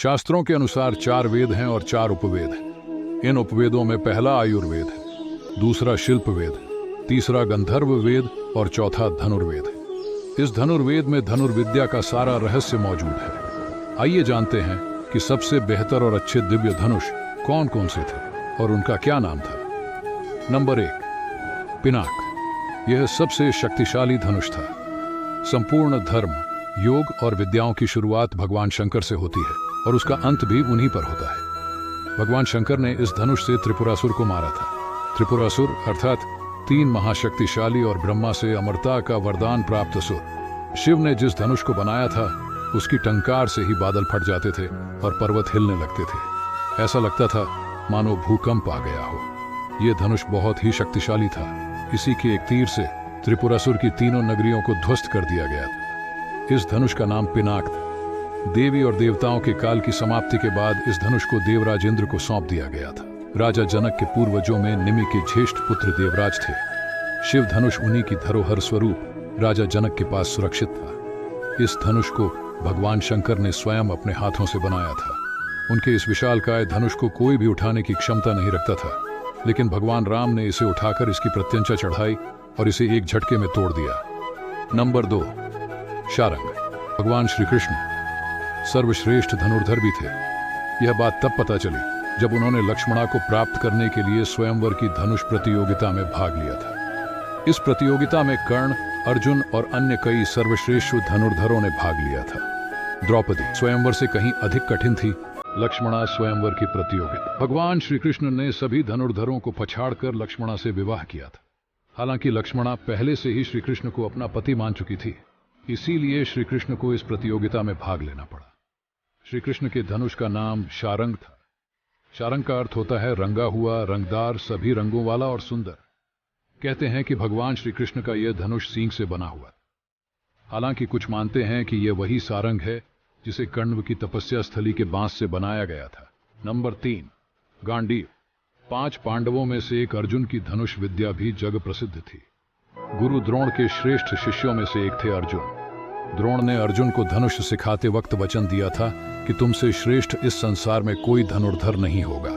शास्त्रों के अनुसार 4 वेद हैं और 4 उपवेद हैं। इन उपवेदों में पहला आयुर्वेद है, दूसरा शिल्प वेद, तीसरा गंधर्व वेद और चौथा धनुर्वेद है। इस धनुर्वेद में धनुर्विद्या का सारा रहस्य मौजूद है। आइए जानते हैं कि सबसे बेहतर और अच्छे दिव्य धनुष कौन कौन से थे और उनका क्या नाम था। नंबर 1, पिनाक। यह सबसे शक्तिशाली धनुष था। संपूर्ण धर्म, योग और विद्याओं की शुरुआत भगवान शंकर से होती है और उसका अंत भी उन्हीं पर होता है। भगवान शंकर ने इस धनुष से त्रिपुरासुर को मारा था। त्रिपुरासुर अर्थात 3 महाशक्तिशाली और ब्रह्मा से अमरता का वरदान प्राप्त असुर। शिव ने जिस धनुष को बनाया था उसकी टंकार से ही बादल फट जाते थे और पर्वत हिलने लगते थे। ऐसा लगता था मानो भूकंप आ गया हो। यह धनुष बहुत ही शक्तिशाली था। इसी के एक तीर से त्रिपुरासुर की 3 नगरियों को ध्वस्त कर दिया गया था। इस धनुष का नाम पिनाक था। देवी और देवताओं के काल की समाप्ति के बाद इस धनुष को देवराज इंद्र को सौंप दिया गया था। राजा जनक के पूर्वजों में निमि के ज्येष्ठ पुत्र देवराज थे। शिव धनुष उन्हीं की धरोहर स्वरूप राजा जनक के पास सुरक्षित था। इस धनुष को भगवान शंकर ने स्वयं अपने हाथों से बनाया था। उनके इस विशालकाय धनुष को कोई भी उठाने की क्षमता नहीं रखता था, लेकिन भगवान राम ने इसे उठाकर इसकी प्रत्यंचा चढ़ाई और इसे एक झटके में तोड़ दिया। नंबर 2, शारंग। भगवान श्री कृष्ण सर्वश्रेष्ठ धनुर्धर भी थे। यह बात तब पता चली जब उन्होंने लक्ष्मणा को प्राप्त करने के लिए स्वयंवर की धनुष प्रतियोगिता में भाग लिया था। इस प्रतियोगिता में कर्ण, अर्जुन और अन्य कई सर्वश्रेष्ठ धनुर्धरों ने भाग लिया था। द्रौपदी स्वयंवर से कहीं अधिक कठिन थी। लक्ष्मणा स्वयंवर की प्रतियोगिता। भगवान श्री कृष्ण ने सभी धनुर्धरों को पछाड़कर लक्ष्मणा से विवाह किया था। हालांकि लक्ष्मणा पहले से ही श्री कृष्ण को अपना पति मान चुकी थी, इसीलिए श्री कृष्ण को इस प्रतियोगिता में भाग लेना पड़ा। श्री कृष्ण के धनुष का नाम शारंग था। शारंग का अर्थ होता है रंगा हुआ, रंगदार, सभी रंगों वाला और सुंदर। कहते हैं कि भगवान श्री कृष्ण का यह धनुष सींग से बना हुआ। हालांकि कुछ मानते हैं कि यह वही सारंग है जिसे कण्व की तपस्या स्थली के बांस से बनाया गया था। नंबर 3, गांडीव। 5 पांडवों में से एक अर्जुन की धनुष विद्या भी जग प्रसिद्ध थी। गुरु द्रोण के श्रेष्ठ शिष्यों में से एक थे अर्जुन। द्रोण ने अर्जुन को धनुष सिखाते वक्त वचन दिया था कि तुमसे श्रेष्ठ इस संसार में कोई धनुर्धर नहीं होगा।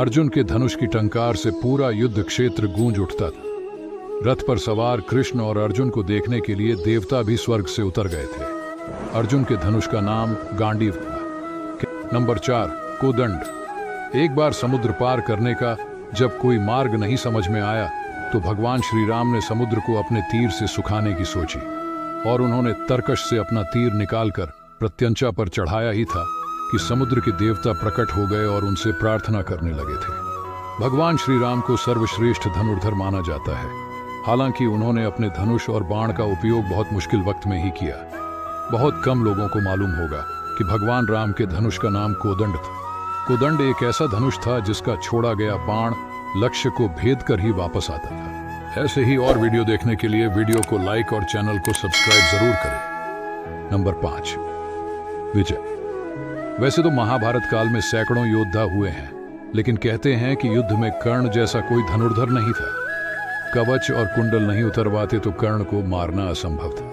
अर्जुन के धनुष की टंकार से पूरा युद्ध क्षेत्र गूंज उठता था। रथ पर सवार कृष्ण और अर्जुन को देखने के लिए देवता भी स्वर्ग से उतर गए थे। अर्जुन के धनुष का नाम गांडीव था। नंबर 4, कोदंड। एक बार समुद्र पार करने का जब कोई मार्ग नहीं समझ में आया तो भगवान श्री राम ने समुद्र को अपने तीर से सुखाने की सोची और उन्होंने तरकश से अपना तीर निकालकर प्रत्यंचा पर चढ़ाया ही था कि समुद्र के देवता प्रकट हो गए और उनसे प्रार्थना करने लगे थे। भगवान श्री राम को सर्वश्रेष्ठ धनुर्धर माना जाता है। हालांकि उन्होंने अपने धनुष और बाण का उपयोग बहुत मुश्किल वक्त में ही किया। बहुत कम लोगों को मालूम होगा कि भगवान राम के धनुष का नाम कोदंड था। कोदंड एक ऐसा धनुष था जिसका छोड़ा गया बाण लक्ष्य को भेद कर ही वापस आता था। ऐसे ही और वीडियो देखने के लिए वीडियो को लाइक और चैनल को सब्सक्राइब जरूर करें। नंबर 5, विजय। वैसे तो महाभारत काल में सैकड़ों योद्धा हुए हैं, लेकिन कहते हैं कि युद्ध में कर्ण जैसा कोई धनुर्धर नहीं था। कवच और कुंडल नहीं उतरवाते तो कर्ण को मारना असंभव था।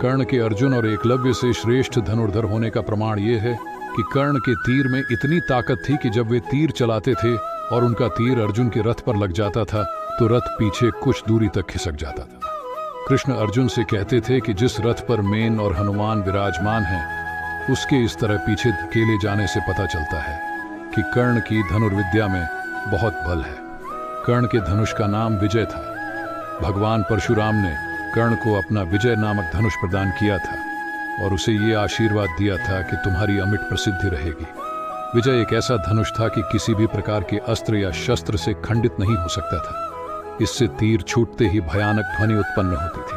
कर्ण के अर्जुन और एकलव्य से श्रेष्ठ धनुर्धर होने का प्रमाण यह है कि कर्ण के तीर में इतनी ताकत थी कि जब वे तीर चलाते थे और उनका तीर अर्जुन के रथ पर लग जाता था तो रथ पीछे कुछ दूरी तक खिसक जाता था। कृष्ण अर्जुन से कहते थे कि जिस रथ पर मेन और हनुमान विराजमान हैं, उसके इस तरह पीछे धकेले जाने से पता चलता है कि कर्ण की धनुर्विद्या में बहुत बल है। कर्ण के धनुष का नाम विजय था। भगवान परशुराम ने कर्ण को अपना विजय नामक धनुष प्रदान किया था और उसे ये आशीर्वाद दिया था कि तुम्हारी अमिट प्रसिद्धि रहेगी। विजय एक ऐसा धनुष था कि किसी भी प्रकार के अस्त्र या शस्त्र से खंडित नहीं हो सकता था। इससे तीर छूटते ही भयानक ध्वनि उत्पन्न होती थी।